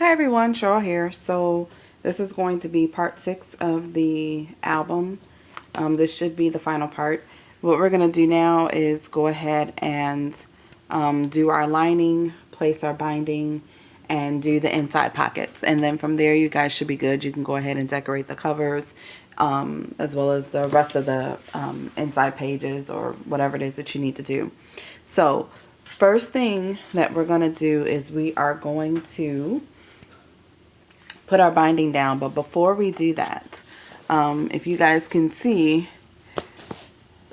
Hi everyone, Sheryl here. So this is going to be part 6 of the album. This should be the final part. What we're going to do now is go ahead and do our lining, place our binding, and do the inside pockets. And then from there you guys should be good. You can go ahead and decorate the covers as well as the rest of the inside pages or whatever it is that you need to do. So first thing that we're going to do is we are going to put our binding down. But before we do that, if you guys can see,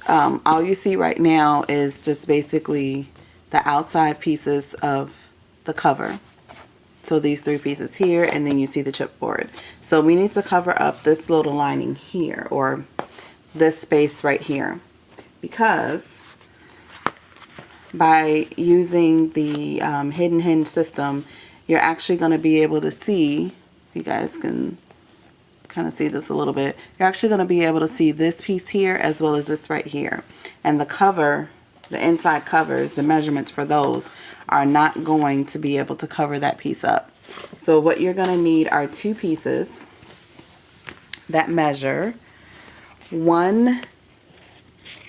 all you see right now is just basically the outside pieces of the cover. So these 3 pieces here, and then you see the chipboard. So we need to cover up this little lining here, or this space right here, because by using the hidden hinge system, you're actually going to be able to see, you guys can kind of see this a little bit, you're actually going to be able to see this piece here as well as this right here. And the cover, the inside covers, the measurements for those are not going to be able to cover that piece up. So what you're going to need are 2 pieces that measure 1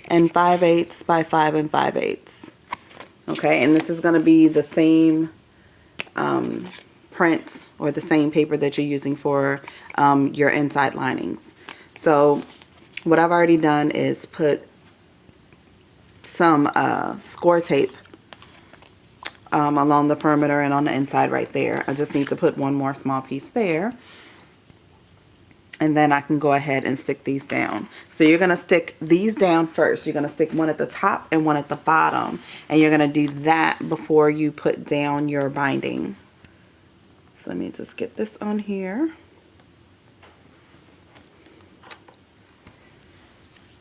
5/8 by 5 5/8. Okay, and this is going to be the same print or the same paper that you're using for your inside linings. So what I've already done is put some score tape along the perimeter and on the inside right there. I just need to put one more small piece there. And then I can go ahead and stick these down. So you're going to stick these down first. You're going to stick one at the top and one at the bottom. And you're going to do that before you put down your binding. So let me just get this on here.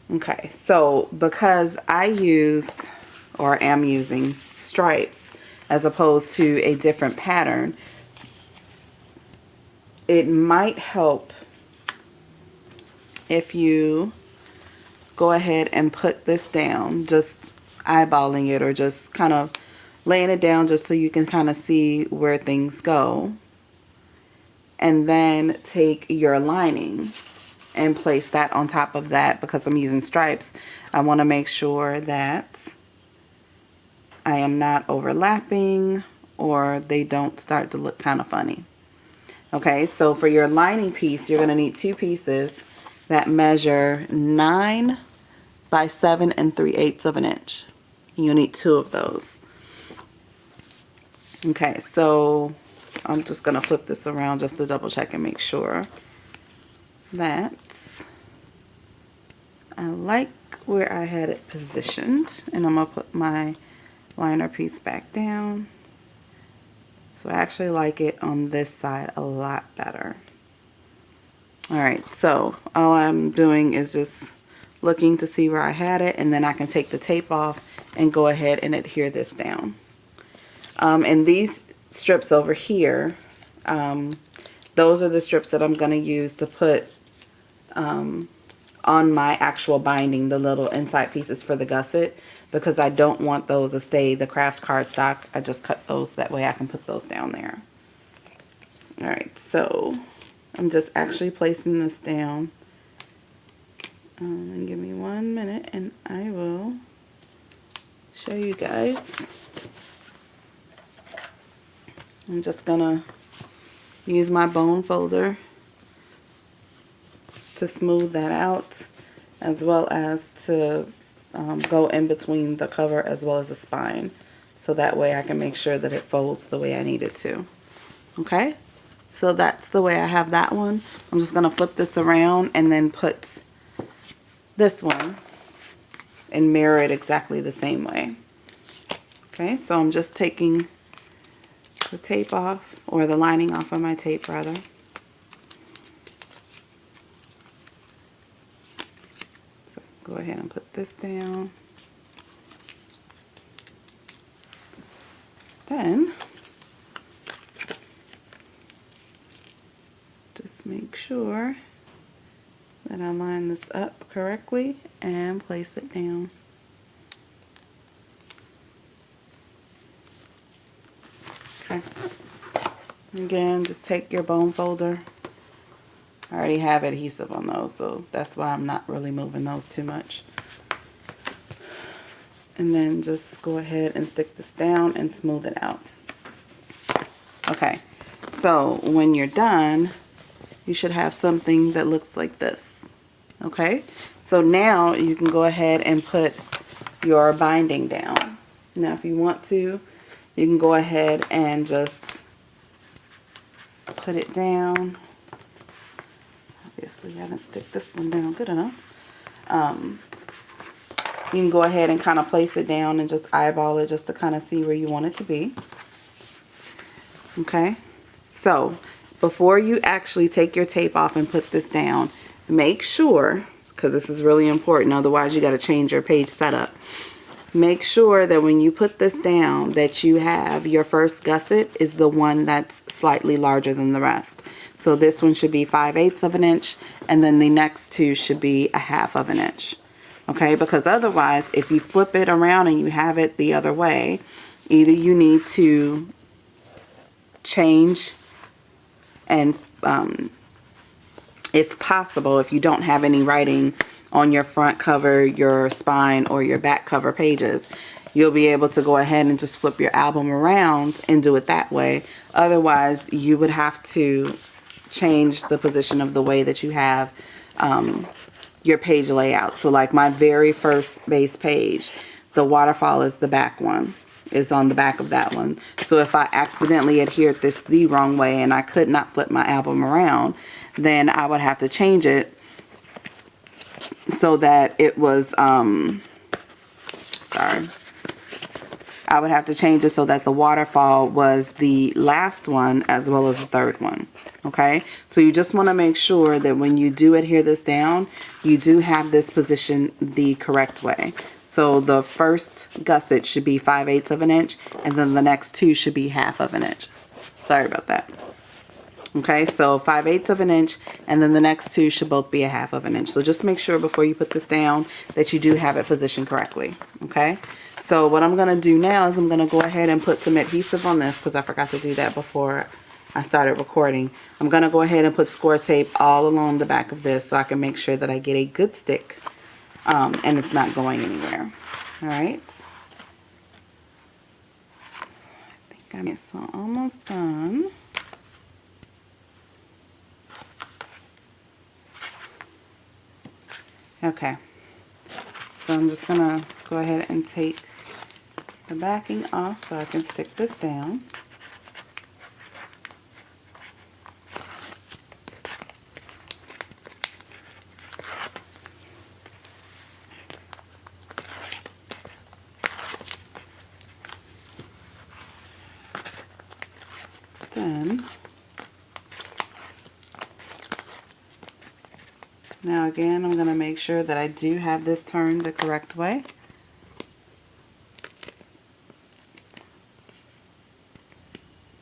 Okay, so because I used or am using stripes as opposed to a different pattern, it might help if you go ahead and put this down, just eyeballing it or just kind of laying it down just so you can kind of see where things go. And then take your lining and place that on top of that. Because I'm using stripes, I want to make sure that I am not overlapping or they don't start to look kind of funny. Okay, so for your lining piece, you're going to need 2 pieces that measure 9 by 7 3/8 of an inch. You'll need 2 of those. Okay, so I'm just going to flip this around just to double check and make sure that I like where I had it positioned. And I'm going to put my liner piece back down. So I actually like it on this side a lot better. Alright, so all I'm doing is just looking to see where I had it, and then I can take the tape off and go ahead and adhere this down. And these strips over here, those are the strips that I'm going to use to put on my actual binding, the little inside pieces for the gusset, because I don't want those to stay the craft cardstock. I just cut those, that way I can put those down there. Alright, so I'm just actually placing this down. And give me 1 minute and I will show you guys. I'm just gonna use my bone folder to smooth that out, as well as to go in between the cover as well as the spine, so that way I can make sure that it folds the way I need it to. Okay, so that's the way I have that one. I'm just gonna flip this around and then put this one and mirror it exactly the same way. Okay, so I'm just taking the tape off, or the lining off of my tape rather. So go ahead and put this down. Then just make sure that I line this up correctly and place it down. Okay. Again, just take your bone folder. I already have adhesive on those, so that's why I'm not really moving those too much. And then just go ahead and stick this down and smooth it out. Okay, so when you're done, you should have something that looks like this. Okay, so now you can go ahead and put your binding down. Now if you want to, you can go ahead and just put it down. Obviously I didn't stick this one down good enough. You can go ahead and kind of place it down and just eyeball it just to kind of see where you want it to be. Okay, so before you actually take your tape off and put this down, make sure, because this is really important, otherwise you got to change your page setup. Make sure that when you put this down that you have your first gusset is the one that's slightly larger than the rest. So this one should be 5/8 of an inch, and then the next two should be 1/2 of an inch. Okay, because otherwise if you flip it around and you have it the other way, either you need to change and if possible, if you don't have any writing on your front cover, your spine, or your back cover pages, you'll be able to go ahead and just flip your album around and do it that way. Otherwise, you would have to change the position of the way that you have your page layout. So like my very first base page, the waterfall is the back one, is on the back of that one. So if I accidentally adhered this the wrong way and I could not flip my album around, then I would have to change it so that it was, I would have to change it so that the waterfall was the last one as well as the third one. Okay, so you just want to make sure that when you do adhere this down, you do have this position the correct way. So the first gusset should be 5/8 of an inch, and then the next two should be 1/2 of an inch. Sorry about that. Okay, so 5/8 of an inch, and then the next two should both be 1/2 of an inch. So just make sure before you put this down that you do have it positioned correctly. Okay, so what I'm going to do now is I'm going to go ahead and put some adhesive on this because I forgot to do that before I started recording. I'm going to go ahead and put score tape all along the back of this so I can make sure that I get a good stick and it's not going anywhere. All right, I think I'm so almost done. Okay, so I'm just gonna go ahead and take the backing off so I can stick this down. Then, now again, I'm going to make sure that I do have this turned the correct way.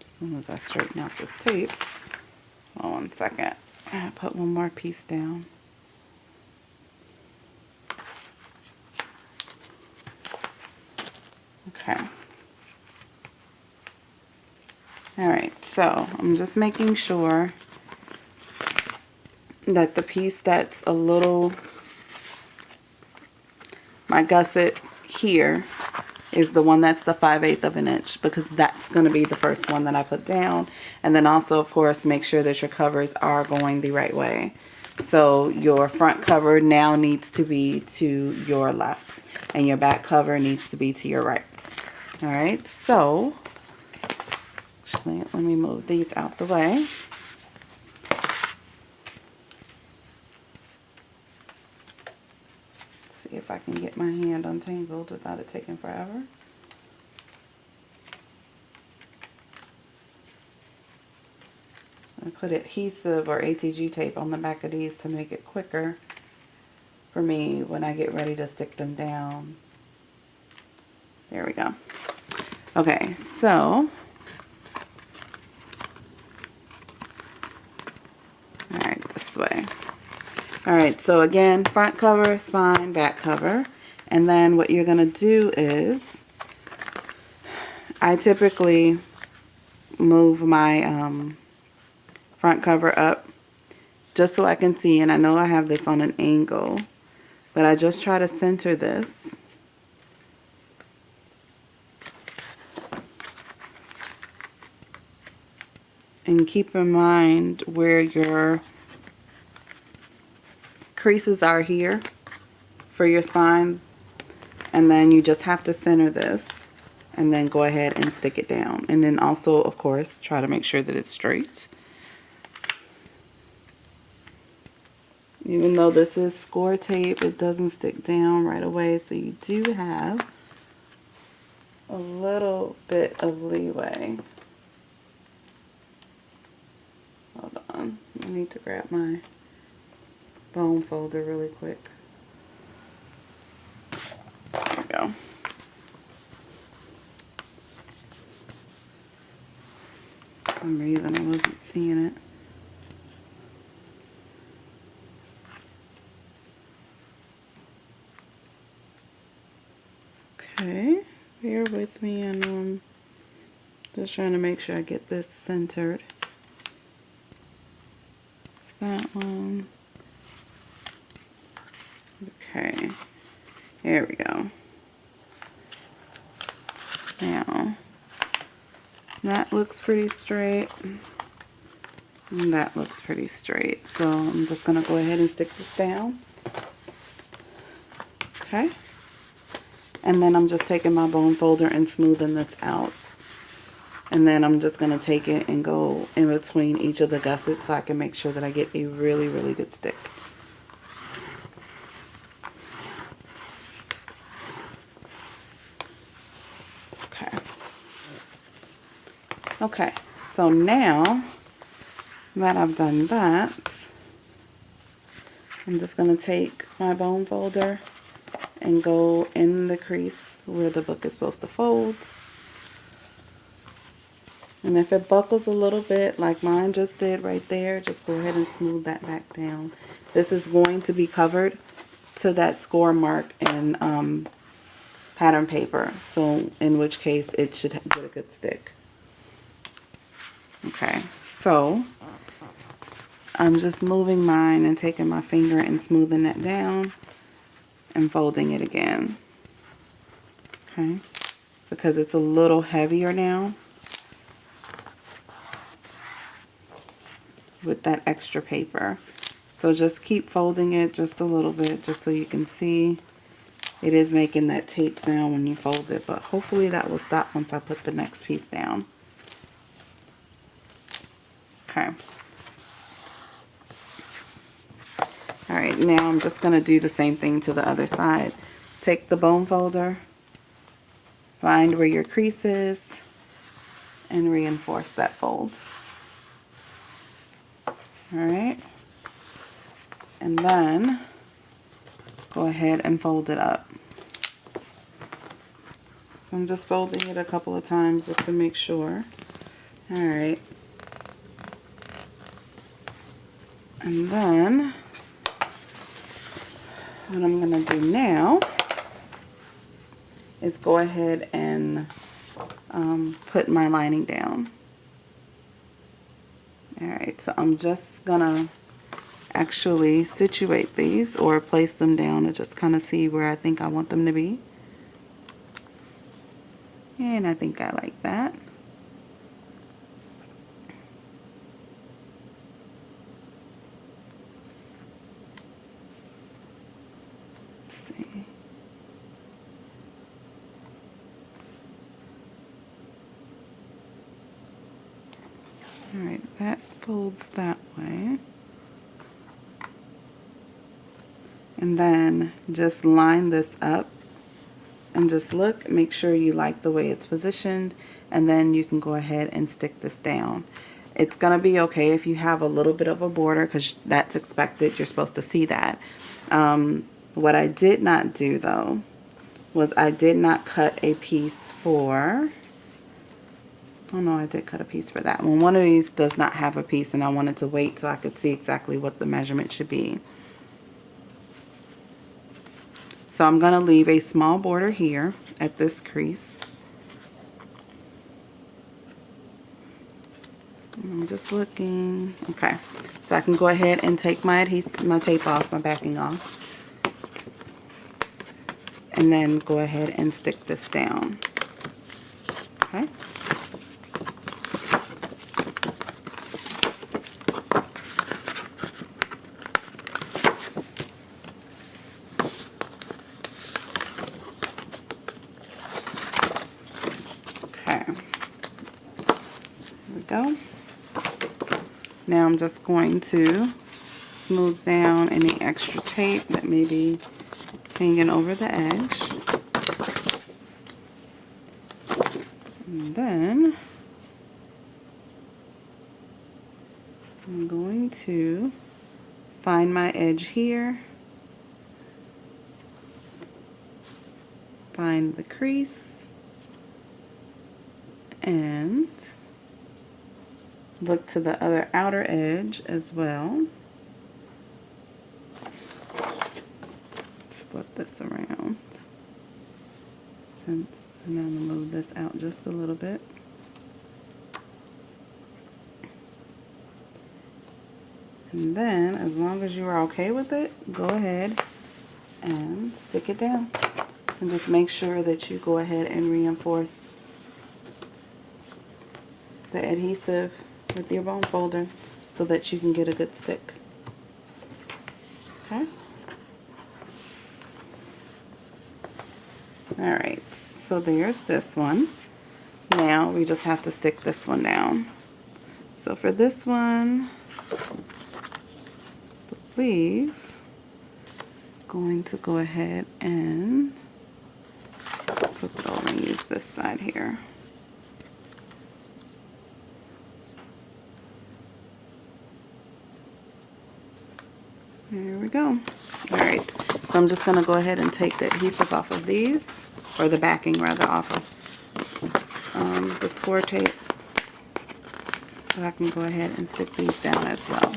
As soon as I straighten out this tape. Hold on 1 second. I put one more piece down. Okay. Alright, so I'm just making sure that the piece that's a little, my gusset here is the one that's the 5/8 of an inch, because that's going to be the first one that I put down. And then also, of course, make sure that your covers are going the right way. So your front cover now needs to be to your left, and your back cover needs to be to your right. Alright, so actually, let me move these out the way. See if I can get my hand untangled without it taking forever. I put adhesive or ATG tape on the back of these to make it quicker for me when I get ready to stick them down. There we go. Okay, so alright, this way. Alright, so again, front cover, spine, back cover. And then what you're going to do is, I typically move my front cover up just so I can see, and I know I have this on an angle, but I just try to center this. And keep in mind where your creases are here for your spine, and then you just have to center this and then go ahead and stick it down. And then also, of course, try to make sure that it's straight. Even though this is score tape, it doesn't stick down right away, so you do have a little bit of leeway. Hold on, I need to grab my bone folder really quick. There we go. For some reason I wasn't seeing it. Okay, bear with me, and I'm just trying to make sure I get this centered. It's that one. Okay, here we go. Now, that looks pretty straight, and that looks pretty straight. So I'm just going to go ahead and stick this down. Okay. And then I'm just taking my bone folder and smoothing this out. And then I'm just going to take it and go in between each of the gussets so I can make sure that I get a really, really good stick. Okay. Okay, so now that I've done that, I'm just going to take my bone folder and go in the crease where the book is supposed to fold. And if it buckles a little bit like mine just did right there, just go ahead and smooth that back down. This is going to be covered to that score mark in pattern paper, so in which case it should get a good stick. Okay, so I'm just moving mine and taking my finger and smoothing that down and folding it again. Okay, because it's a little heavier now with that extra paper. So just keep folding it just a little bit, just so you can see it is making that tape sound when you fold it, but hopefully that will stop once I put the next piece down. Okay. Alright, now I'm just going to do the same thing to the other side. Take the bone folder, find where your crease is, and reinforce that fold. Alright, and then go ahead and fold it up. So I'm just folding it a couple of times just to make sure. Alright, and then what I'm going to do now is go ahead and put my lining down. Alright, so I'm just going to actually situate these or place them down to just kind of see where I think I want them to be. And I think I like that. Alright, that folds that way. And then just line this up and just look, make sure you like the way it's positioned, and then you can go ahead and stick this down. It's going to be okay if you have a little bit of a border, because that's expected. You're supposed to see that. What I did not do though was I did not cut a piece for... Oh no, I did cut a piece for that one. One of these does not have a piece, and I wanted to wait so I could see exactly what the measurement should be. So I'm going to leave a small border here at this crease. I'm just looking. Okay, so I can go ahead and take my tape off, my backing off, and then go ahead and stick this down. Okay. Okay. There we go. Now I'm just going to smooth down any extra tape that may be hanging over the edge. And then I'm going to find my edge here, find the crease, and look to the other outer edge as well. Let's flip this around. And I'm going to move this out just a little bit. And then, as long as you are okay with it, go ahead and stick it down. And just make sure that you go ahead and reinforce the adhesive with your bone folder so that you can get a good stick. Okay? Alright, so there's this one. Now we just have to stick this one down. So for this one, I believe I'm going to go ahead and flip it over and use this side here. There we go. Alright, so I'm just going to go ahead and take the adhesive off of these, or the backing rather, off of the score tape, so I can go ahead and stick these down as well.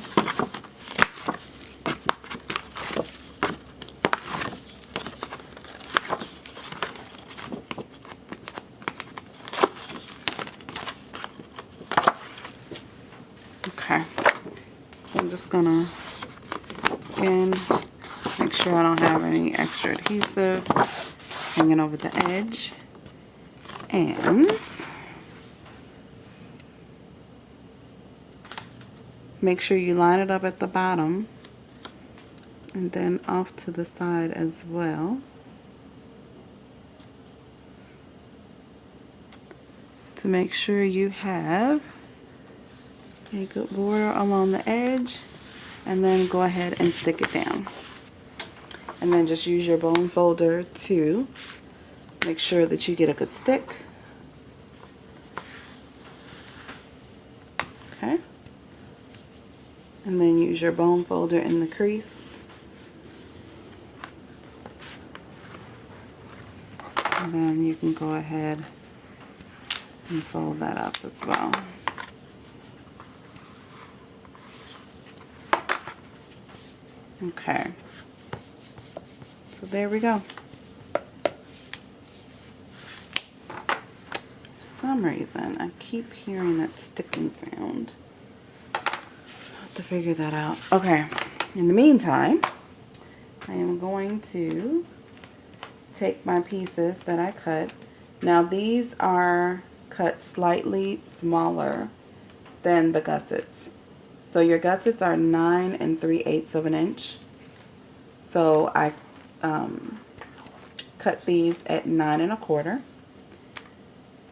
Okay, so I'm just going to, again, make sure I don't have any extra adhesive hanging over the edge. And make sure you line it up at the bottom and then off to the side as well, to make sure you have a good border along the edge, and then go ahead and stick it down. And then just use your bone folder to make sure that you get a good stick. Okay. And then use your bone folder in the crease. And then you can go ahead and fold that up as well. Okay. So there we go. For some reason, I keep hearing that sticking sound. I'll have to figure that out. Okay. In the meantime, I am going to take my pieces that I cut. Now these are cut slightly smaller than the gussets. So your gussets are 9 3/8 of an inch. So I cut these at 9 1/4.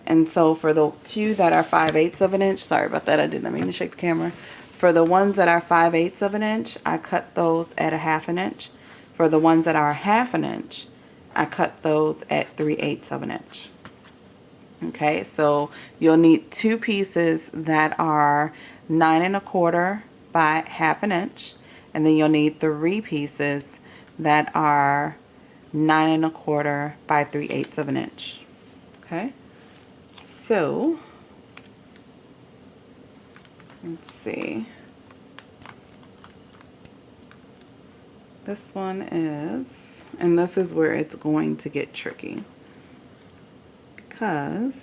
And so for the two that are 5/8 of an inch, sorry about that, I didn't mean to shake the camera. For the ones that are 5/8 of an inch, I cut those at 1/2 inch. For the ones that are 1/2 inch, I cut those at 3/8 of an inch. Okay, so you'll need two pieces that are 9 1/4 by 1/2 inch, and then you'll need three pieces that are 9 1/4 by 3/8 of an inch. Okay, so let's see. This one is, and this is where it's going to get tricky, because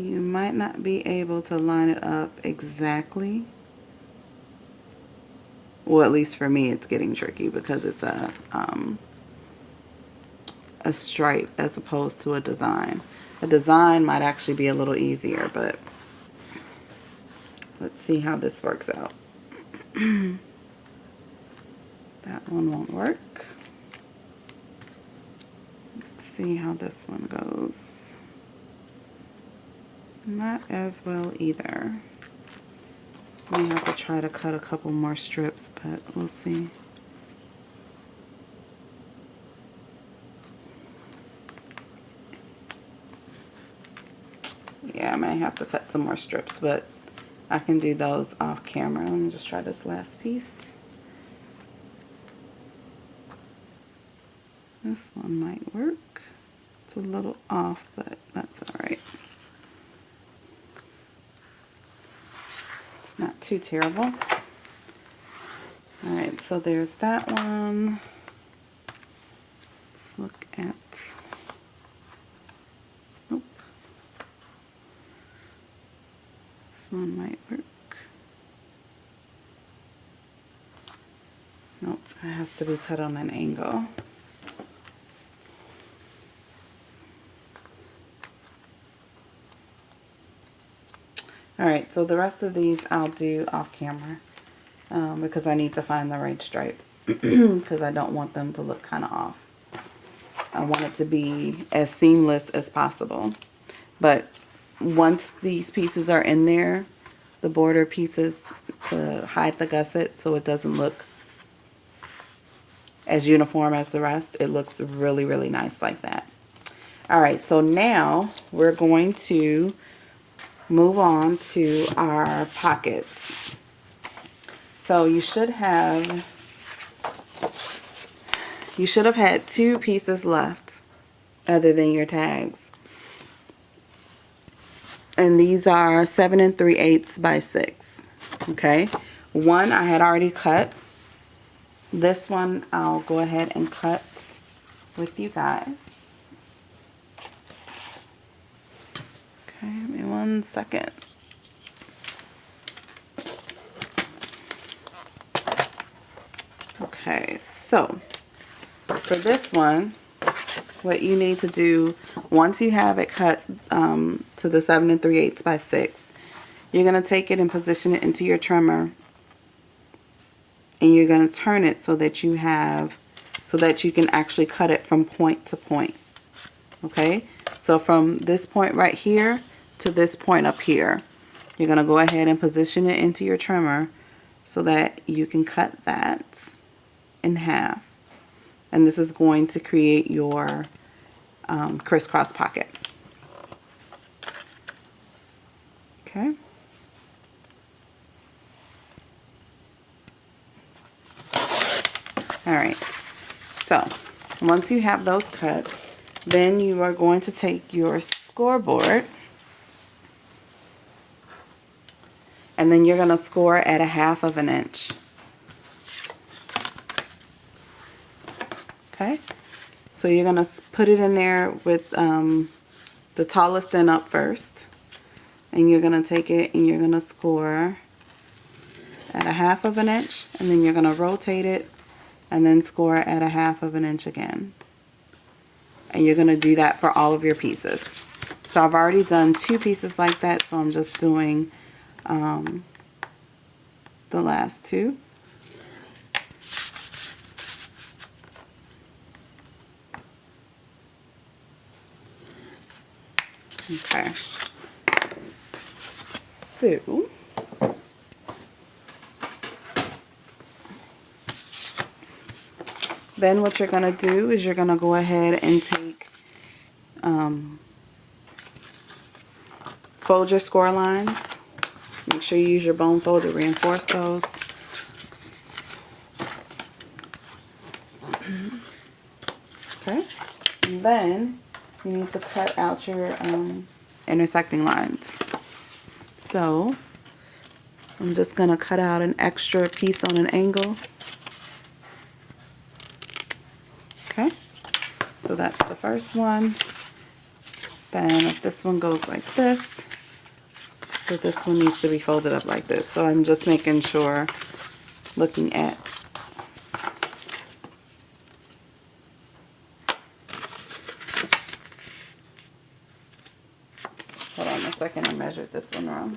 You might not be able to line it up exactly. Well, at least for me, it's getting tricky because it's a stripe as opposed to a design. A design might actually be a little easier, but let's see how this works out. That one won't work. Let's see how this one goes. Not as well either. May have to try to cut a couple more strips, but we'll see. Yeah, I may have to cut some more strips, but I can do those off camera. Let me just try this last piece. This one might work. It's a little off, but that's all right. It's not too terrible. All right, so there's that one. Let's look at, nope. This one might work. Nope, it has to be cut on an angle. Alright, so the rest of these I'll do off camera because I need to find the right stripe because I don't want them to look kind of off. I want it to be as seamless as possible. But once these pieces are in there, the border pieces to hide the gusset so it doesn't look as uniform as the rest, it looks really, really nice like that. Alright, so now we're going to move on to our pockets. So you should have had 2 pieces left other than your tags. And these are 7 3/8 by 6. Okay. One I had already cut. This one I'll go ahead and cut with you guys. Okay, give me 1 second. Okay, so for this one, what you need to do, once you have it cut to the 7 3/8 by 6, you're going to take it and position it into your trimmer. And you're going to turn it so that you can actually cut it from point to point. Okay, so from this point right here to this point up here, you're going to go ahead and position it into your trimmer so that you can cut that in half. And this is going to create your crisscross pocket. Okay. Alright, so once you have those cut, then you are going to take your scoreboard and then you're going to score at 1/2 inch. Okay, so you're going to put it in there with the tallest end up first, and you're going to take it and you're going to score at 1/2 inch, and then you're going to rotate it and then score at 1/2 inch again. And you're going to do that for all of your pieces. So I've already done 2 pieces like that, so I'm just doing the last 2. Okay. So then what you're going to do is you're going to go ahead and take, fold your score lines. Make sure you use your bone fold to reinforce those. Okay. And then you need to cut out your intersecting lines. So I'm just going to cut out an extra piece on an angle. Okay, so that's the first one. Then if this one goes like this, So this one needs to be folded up like this. So I'm just making sure, looking at hold on a second, I measured this one wrong.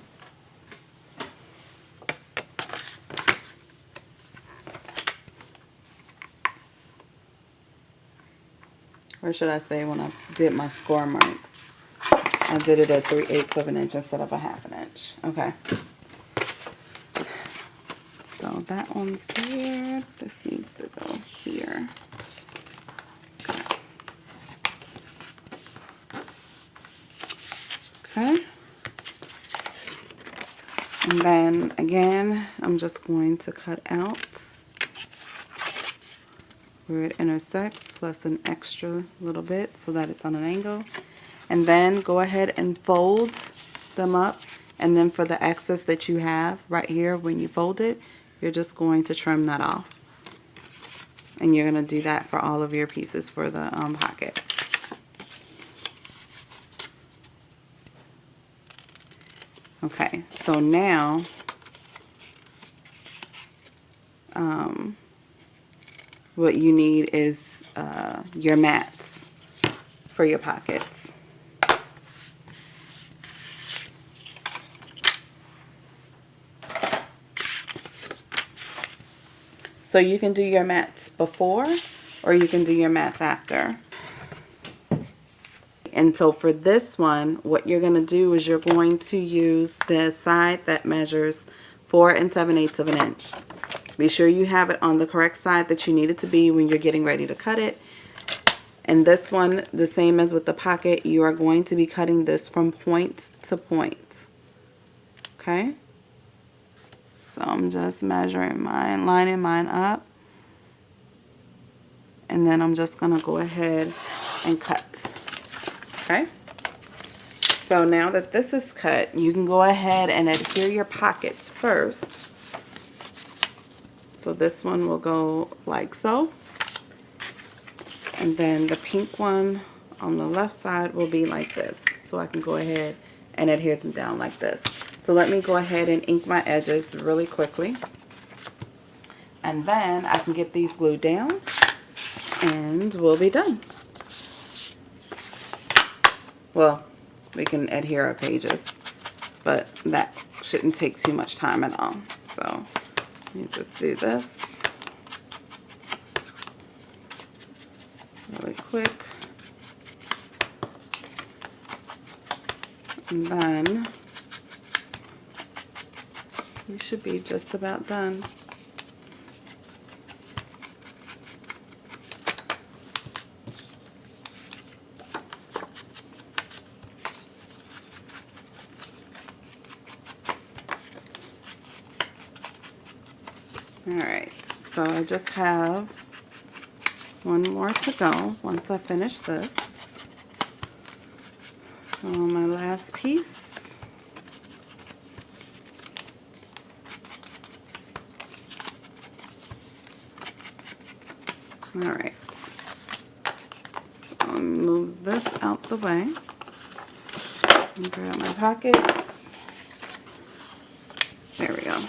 Or should I say, when I did my score marks, I did it at 3/8 of an inch instead of a 1/2 inch. Okay. So that one's there. This needs to go here. Okay. And then again, I'm just going to cut out where it intersects plus an extra little bit so that it's on an angle. And then go ahead and fold them up. And then for the excess that you have right here when you fold it, you're just going to trim that off. And you're going to do that for all of your pieces for the pocket. Okay, so now what you need is your mats for your pockets. So you can do your mats before or you can do your mats after. And so for this one, what you're going to do is you're going to use the side that measures 4 7/8 of an inch. Be sure you have it on the correct side that you need it to be when you're getting ready to cut it. And this one, the same as with the pocket, you are going to be cutting this from point to point. Okay? So I'm just measuring mine, lining mine up. And then I'm just going to go ahead and cut. Okay? So now that this is cut, you can go ahead and adhere your pockets first. So this one will go like so. And then the pink one on the left side will be like this. So I can go ahead and adhere them down like this. So let me go ahead and ink my edges really quickly. And then I can get these glued down and we'll be done. Well, we can adhere our pages, but that shouldn't take too much time at all. So let me just do this really quick. And then we should be just about done. Alright, so I just have one more to go once I finish this. So my last piece. Alright, so I'll move this out the way and grab my pockets. There we go.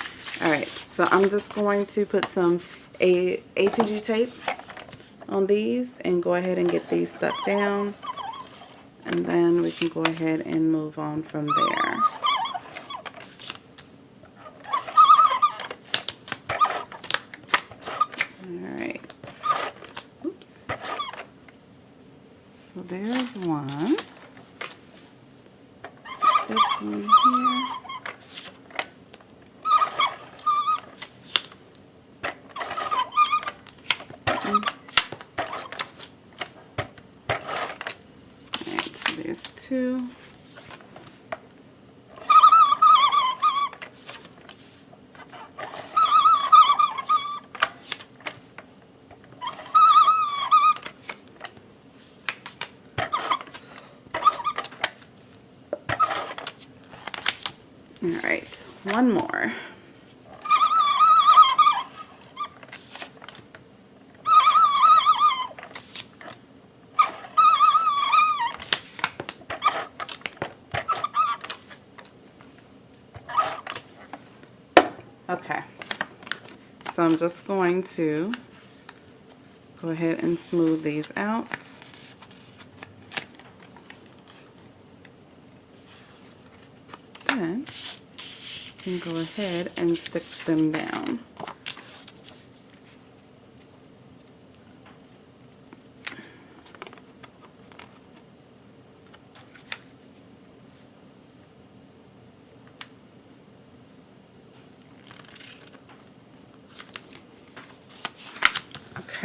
Alright, so I'm just going to put some ATG tape on these and go ahead and get these stuck down. And then we can go ahead and move on from there. Alright. Oops. So there's one. This one here. There's two. All right, one more. Okay, so I'm just going to go ahead and smooth these out. Then you can go ahead and stick them down.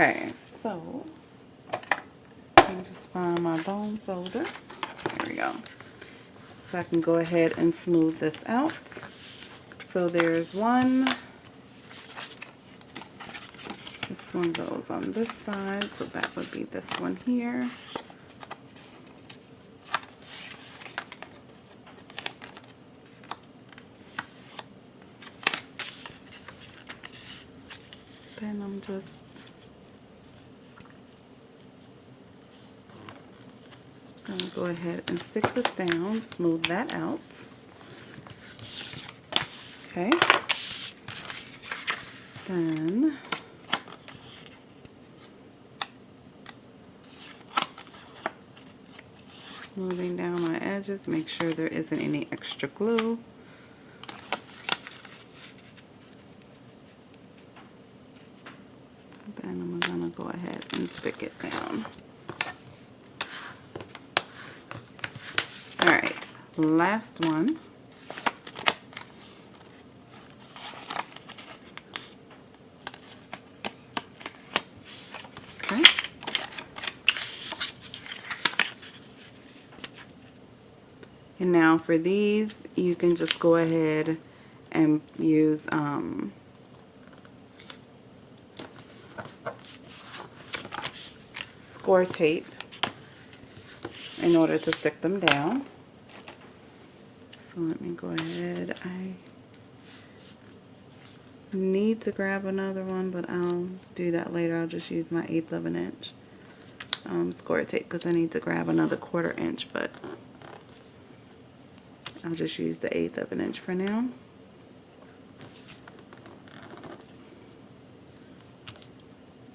Okay, so let me just find my bone folder. There we go. So I can go ahead and smooth this out. So there's one. This one goes on this side, so that would be this one here. Then I'm just going to go ahead and stick this down, smooth that out. Okay. Then smoothing down my edges, make sure there isn't any extra glue. Then I'm going to go ahead and stick it down. Alright, last one. Okay. And now for these, you can just go ahead and use score tape in order to stick them down. So let me go ahead. I need to grab another one, but I'll do that later. I'll just use my 1/8 of an inch score tape because I need to grab another 1/4 inch, but I'll just use the 1/8 of an inch for now.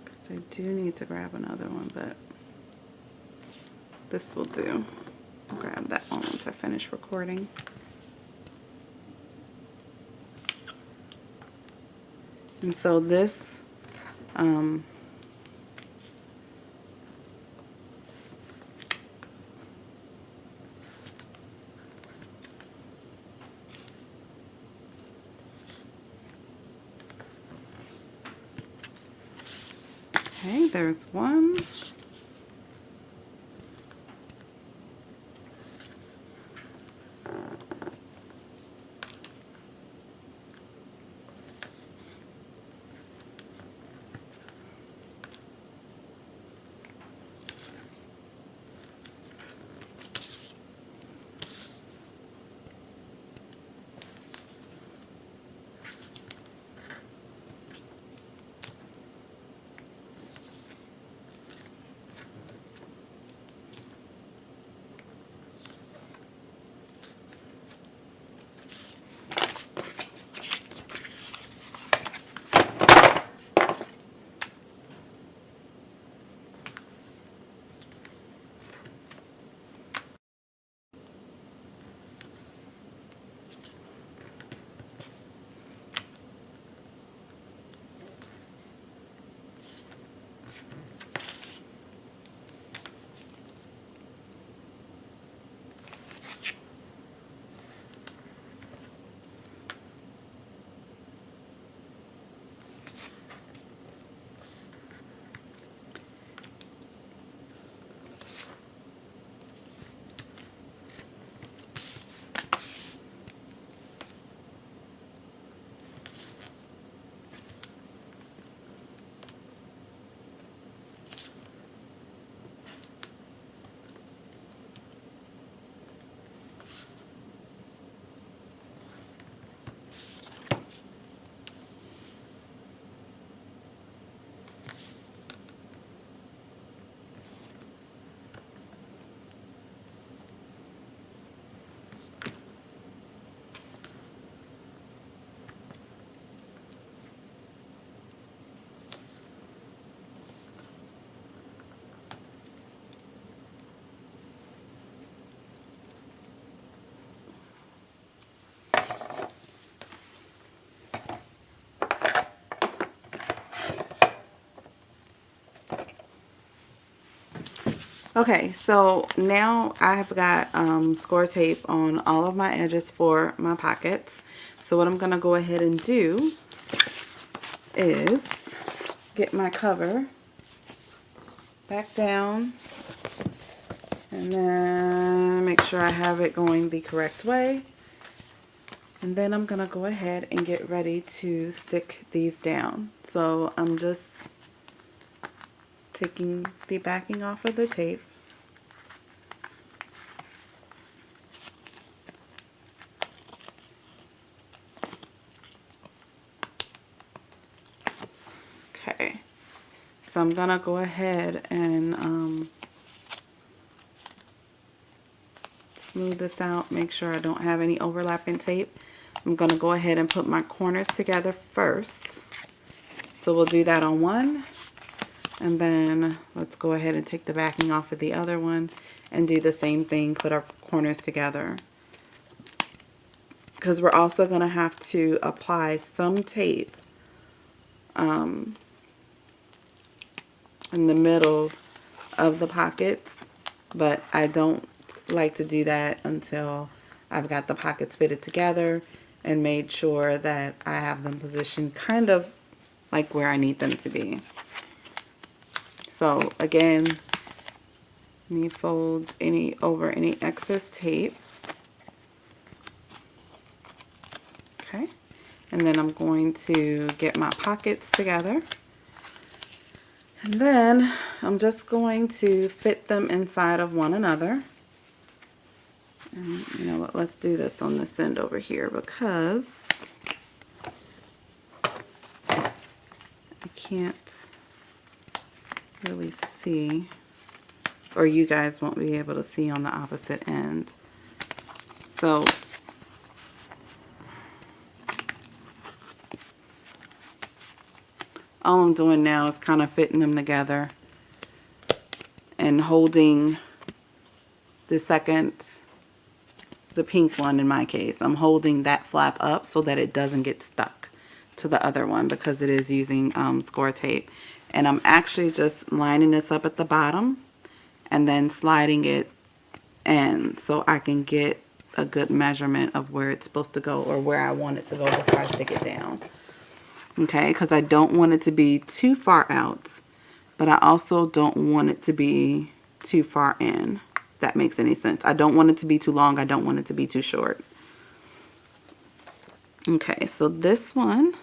Because I do need to grab another one, but this will do. I'll grab that one once I finish recording. And so this okay, there's one. Okay, so now I've got score tape on all of my edges for my pockets. So what I'm going to go ahead and do is get my cover back down and then make sure I have it going the correct way. And then I'm going to go ahead and get ready to stick these down. So I'm just taking the backing off of the tape. Okay, so I'm gonna go ahead and smooth this out, make sure I don't have any overlapping tape. I'm gonna go ahead and put my corners together first. So we'll do that on one, and then let's go ahead and take the backing off of the other one and do the same thing, put our corners together. Because we're also gonna have to apply some tape in the middle of the pockets, but I don't like to do that until I've got the pockets fitted together and made sure that I have them positioned kind of like where I need them to be. So again, let me fold over any excess tape. Okay, and then I'm going to get my pockets together. And then I'm just going to fit them inside of one another. And you know what, let's do this on this end over here because I can't really see, or you guys won't be able to see on the opposite end. So all I'm doing now is kind of fitting them together and holding the pink one in my case, I'm holding that flap up so that it doesn't get stuck to the other one because it is using score tape. And I'm actually just lining this up at the bottom and then sliding it in so I can get a good measurement of where it's supposed to go or where I want it to go before I stick it down. Okay, because I don't want it to be too far out, but I also don't want it to be too far in. If that makes any sense. I don't want it to be too long. I don't want it to be too short. Okay, so this one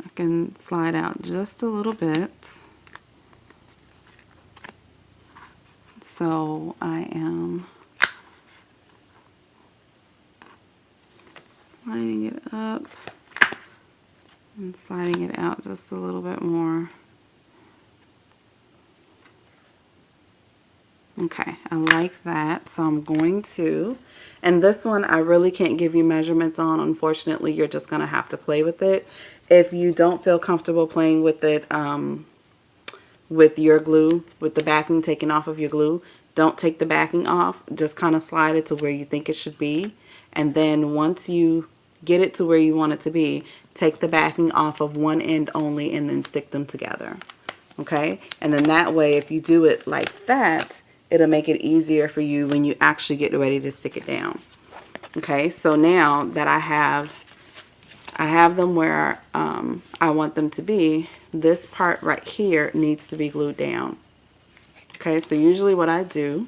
I can slide out just a little bit. So I am sliding it up and sliding it out just a little bit more. Okay, I like that. So I'm going to, and this one I really can't give you measurements on. Unfortunately, you're just going to have to play with it. If you don't feel comfortable playing with it with your glue, with the backing taken off of your glue, don't take the backing off. Just kind of slide it to where you think it should be. And then once you get it to where you want it to be, take the backing off of one end only and then stick them together. Okay? And then that way, if you do it like that, it'll make it easier for you when you actually get ready to stick it down. Okay? So now that I have them where I want them to be, this part right here needs to be glued down. Okay? So usually what I do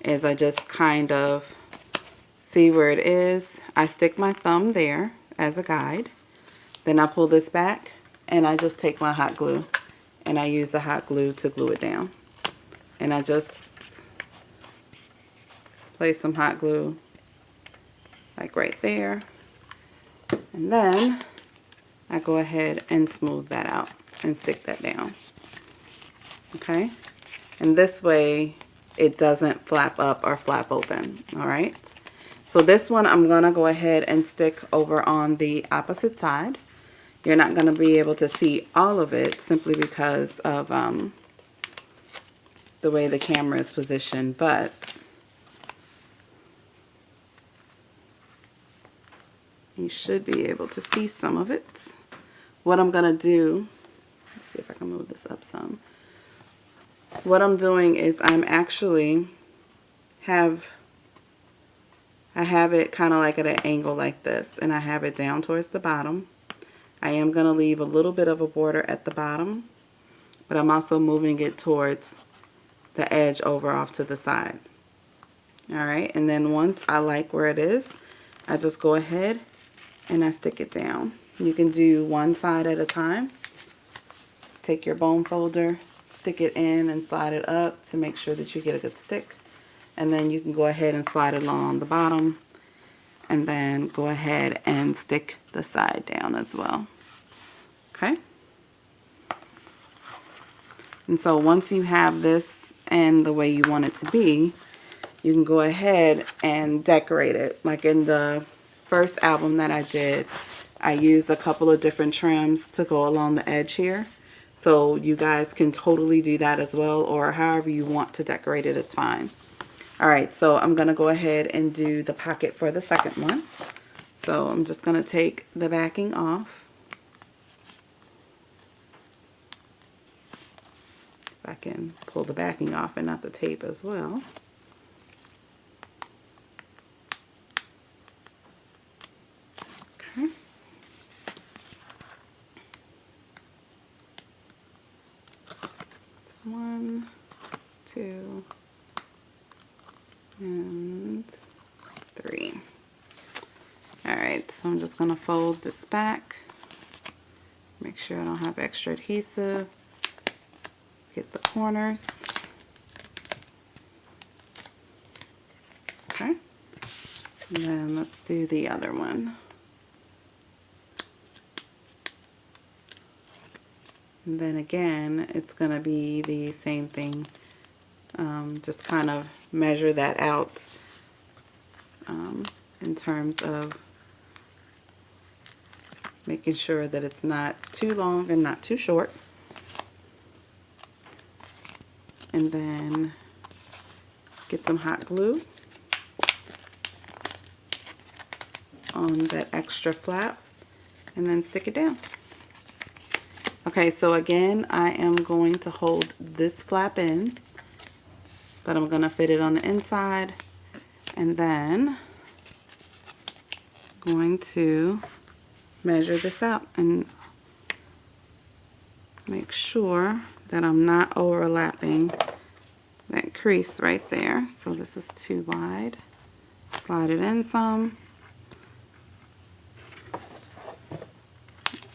is I just kind of see where it is. I stick my thumb there as a guide. Then I pull this back and I just take my hot glue and I use the hot glue to glue it down. And I just place some hot glue like right there. And then I go ahead and smooth that out and stick that down. Okay? And this way it doesn't flap up or flap open. Alright? So this one I'm going to go ahead and stick over on the opposite side. You're not going to be able to see all of it simply because of the way the camera is positioned, but you should be able to see some of it. What I'm going to do, let's see if I can move this up some. what I'm doing is I'm actually I have it kind of like at an angle like this, and I have it down towards the bottom. I am going to leave a little bit of a border at the bottom, but I'm also moving it towards the edge over off to the side. Alright, and then once I like where it is, I just go ahead and I stick it down. You can do one side at a time. Take your bone folder, stick it in and slide it up to make sure that you get a good stick. And then you can go ahead and slide it along the bottom, and then go ahead and stick the side down as well. Okay? And so once you have this and the way you want it to be, you can go ahead and decorate it. Like in the first album that I did, I used a couple of different trims to go along the edge here. So you guys can totally do that as well, or however you want to decorate it is fine. Alright, so I'm going to go ahead and do the pocket for the second one. So I'm just going to take the backing off. If I can pull the backing off and not the tape as well. Okay. It's 1, 2, and 3. Alright, so I'm just going to fold this back. Make sure I don't have extra adhesive. Get the corners. Okay. And then let's do the other one. And then again, it's going to be the same thing. Just kind of measure that out in terms of making sure that it's not too long and not too short. And then get some hot glue on that extra flap and then stick it down. Okay, so again, I am going to hold this flap in, but I'm going to fit it on the inside, and then going to measure this out and make sure that I'm not overlapping that crease right there. So this is too wide. Slide it in some.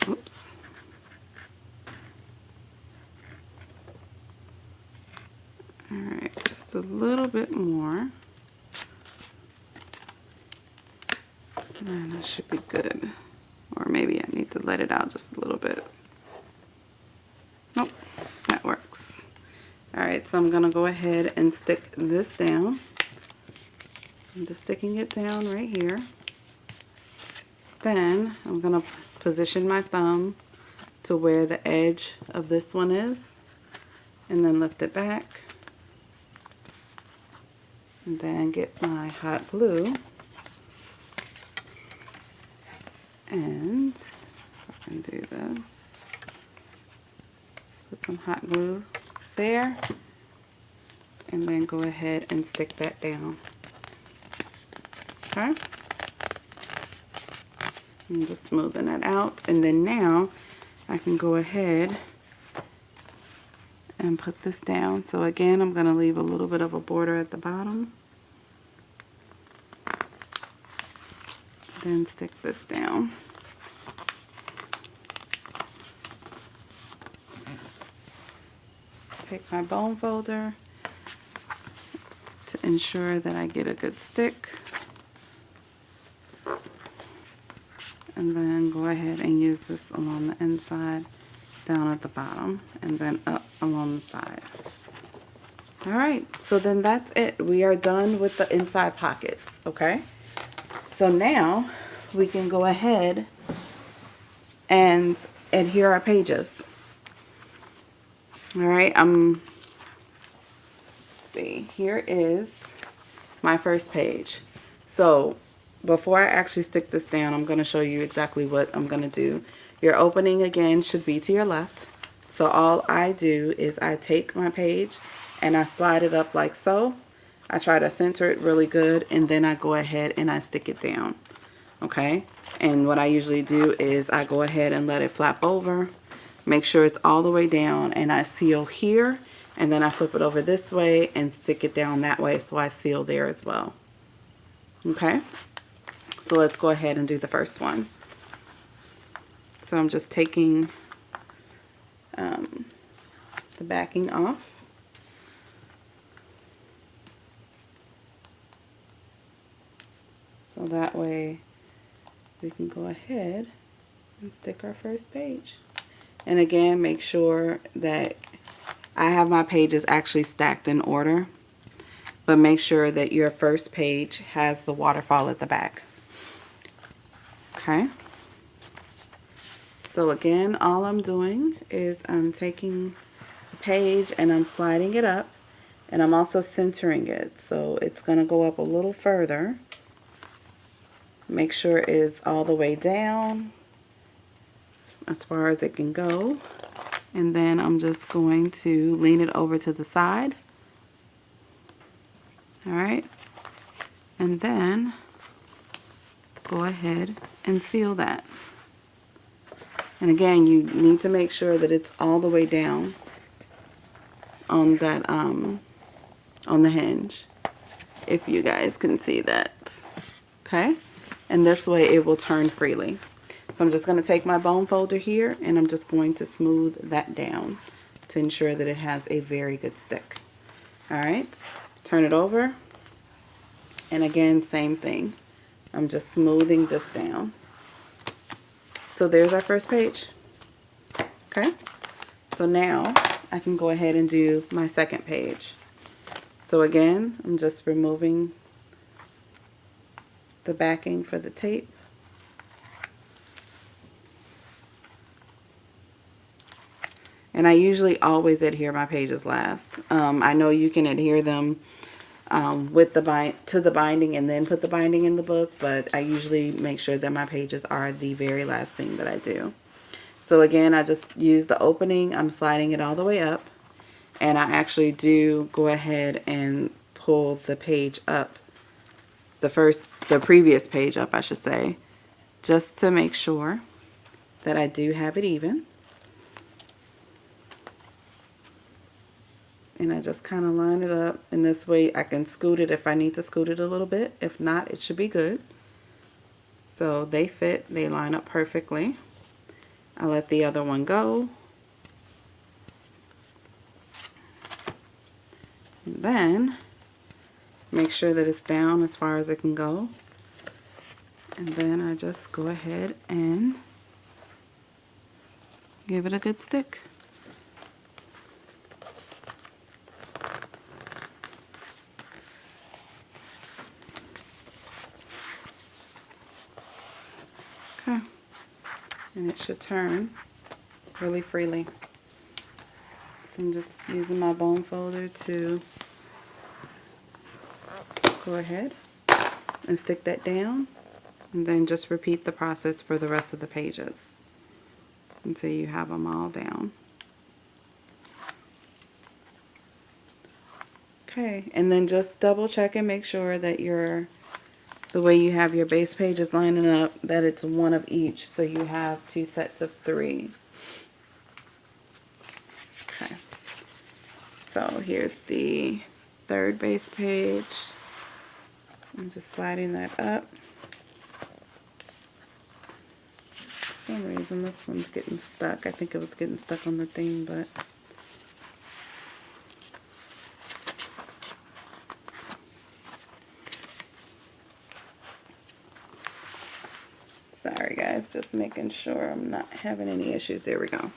Oops. Alright, just a little bit more. And that should be good. Or maybe I need to let it out just a little bit. Nope, that works. Alright, so I'm going to go ahead and stick this down. So I'm just sticking it down right here. Then I'm going to position my thumb to where the edge of this one is. And then lift it back. And then get my hot glue. And if I can do this, just put some hot glue there, and then go ahead and stick that down. Okay, and just smoothing it out, and then now I can go ahead and put this down. So again, I'm going to leave a little bit of a border at the bottom, then stick this down. Take my bone folder to ensure that I get a good stick, and then go ahead and use this along the inside, down at the bottom, and then up along the side. Alright, so then that's it. We are done with the inside pockets, okay? So now we can go ahead and adhere our pages. Alright, see, here is my first page. So before I actually stick this down, I'm going to show you exactly what I'm going to do. Your opening again should be to your left. So all I do is I take my page and I slide it up like so. I try to center it really good, and then I go ahead and I stick it down. Okay, and what I usually do is I go ahead and let it flap over, make sure it's all the way down, and I seal here, and then I flip it over this way and stick it down that way, so I seal there as well. Okay, so let's go ahead and do the first one. So I'm just taking the backing off. So that way we can go ahead and stick our first page. And again, make sure that I have my pages actually stacked in order, but make sure that your first page has the waterfall at the back. Okay. So again, all I'm doing is I'm taking a page and I'm sliding it up, and I'm also centering it. So it's going to go up a little further. Make sure it's all the way down as far as it can go. And then I'm just going to lean it over to the side. Alright. And then go ahead and seal that. And again, you need to make sure that it's all the way down on that on the hinge, if you guys can see that. Okay, and this way it will turn freely. So I'm just going to take my bone folder here and I'm just going to smooth that down to ensure that it has a very good stick. Alright, turn it over, and again, same thing. I'm just smoothing this down. So there's our first page. Okay, so now I can go ahead and do my second page. So again, I'm just removing the backing for the tape. And I usually always adhere my pages last. I know you can adhere them with to the binding and then put the binding in the book, but I usually make sure that my pages are the very last thing that I do. So again, I just use the opening, I'm sliding it all the way up, and I actually do go ahead and pull the page up, the previous page up, I should say, just to make sure that I do have it even. And I just kind of line it up, and this way I can scoot it if I need to scoot it a little bit. If not, it should be good. So they fit, they line up perfectly. I let the other one go. And then make sure that it's down as far as it can go. And then I just go ahead and give it a good stick. Okay, and it should turn really freely. So I'm just using my bone folder to go ahead and stick that down, and then just repeat the process for the rest of the pages until you have them all down. Okay, and then just double check and make sure that the way you have your base pages lining up, that it's one of each, so you have 2 sets of 3. Okay, so here's the third base page. I'm just sliding that up. For some reason this one's getting stuck. I think it was getting stuck on the thing, but sorry guys, just making sure I'm not having any issues. There we go.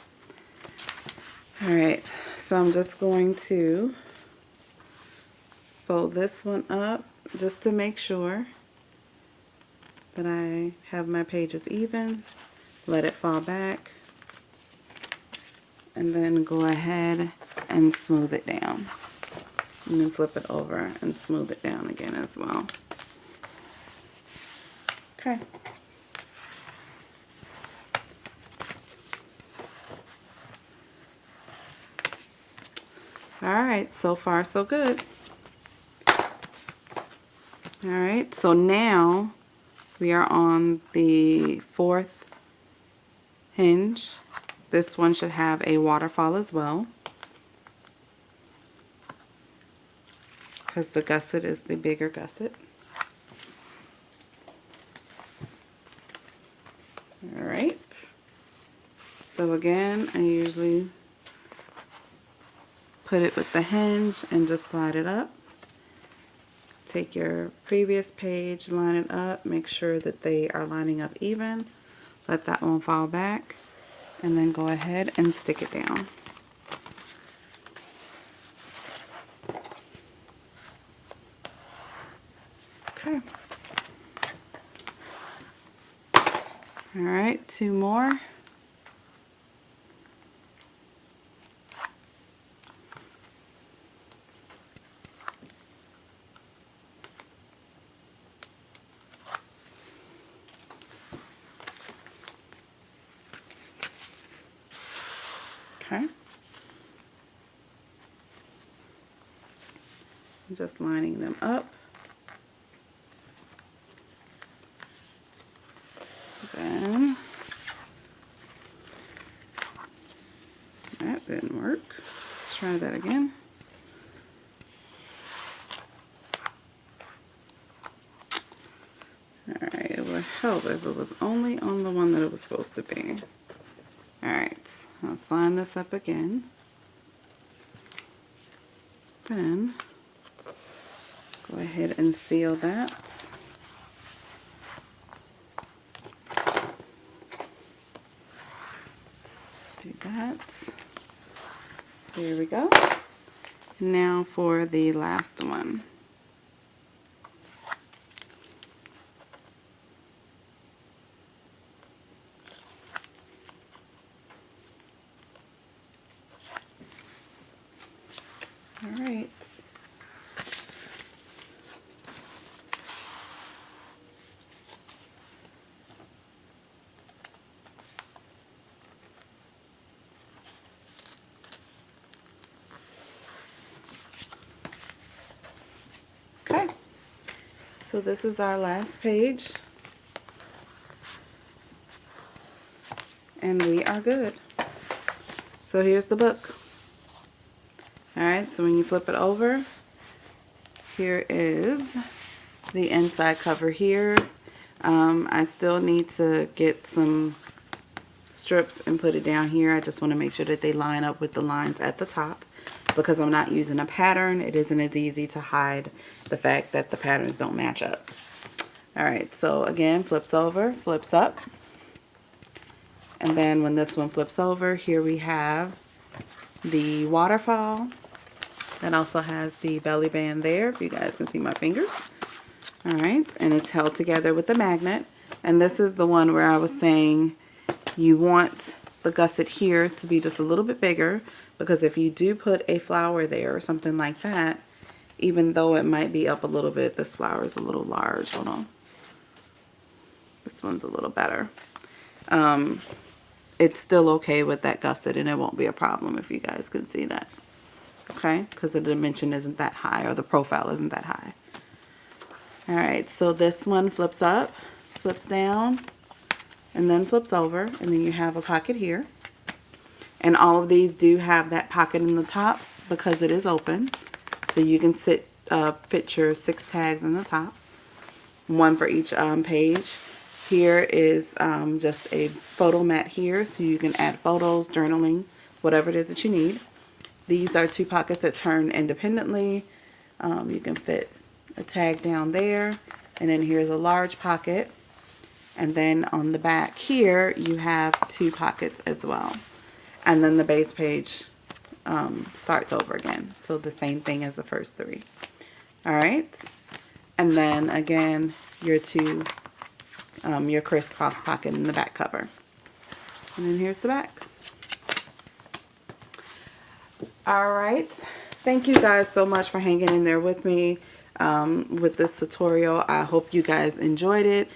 Alright, so I'm just going to fold this one up just to make sure that I have my pages even. Let it fall back, and then go ahead and smooth it down. And then flip it over and smooth it down again as well. Okay. Alright, so far so good. Alright, so now we are on the 4th hinge. This one should have a waterfall as well, because the gusset is the bigger gusset. Alright, so again, I usually put it with the hinge and just slide it up. Take your previous page, line it up, make sure that they are lining up even. Let that one fall back, and then go ahead and stick it down. Okay. Alright, 2 more. Okay. Just lining them up. Then that didn't work. Let's try that again. Alright, it would help if it was only on the one that it was supposed to be. Alright, let's line this up again. Then go ahead and seal that. Let's do that. There we go. Now for the last one. All right. Okay. So this is our last page. And we are good. So here's the book. Alright, so when you flip it over, here is the inside cover here. I still need to get some strips and put it down here. I just want to make sure that they line up with the lines at the top. Because I'm not using a pattern, it isn't as easy to hide the fact that the patterns don't match up. Alright, so again, flips over, flips up. And then when this one flips over, here we have the waterfall. That also has the belly band there, if you guys can see my fingers. Alright, and it's held together with the magnet. And this is the one where I was saying you want the gusset here to be just a little bit bigger, because if you do put a flower there or something like that, even though it might be up a little bit, this flower is a little large. Hold on. This one's a little better. It's still okay with that gusset, and it won't be a problem if you guys can see that. Okay, because the dimension isn't that high, or the profile isn't that high. Alright, so this one flips up, flips down, and then flips over, and then you have a pocket here. And all of these do have that pocket in the top because it is open. So you can fit your 6 tags in the top, one for each page. Here is just a photo mat here, so you can add photos, journaling, whatever it is that you need. These are 2 pockets that turn independently. You can fit a tag down there, and then here's a large pocket. And then on the back here, you have 2 pockets as well. And then the base page starts over again. So the same thing as the first 3. Alright. And then again, your 2, your crisscross pocket in the back cover. And then here's the back. Alright. Thank you guys so much for hanging in there with me with this tutorial. I hope you guys enjoyed it.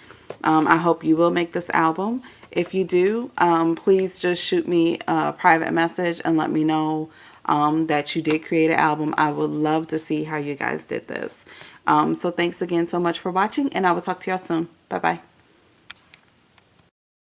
I hope you will make this album. If you do, please just shoot me a private message and let me know that you did create an album. I would love to see how you guys did this. So thanks again so much for watching, and I will talk to y'all soon. Bye bye.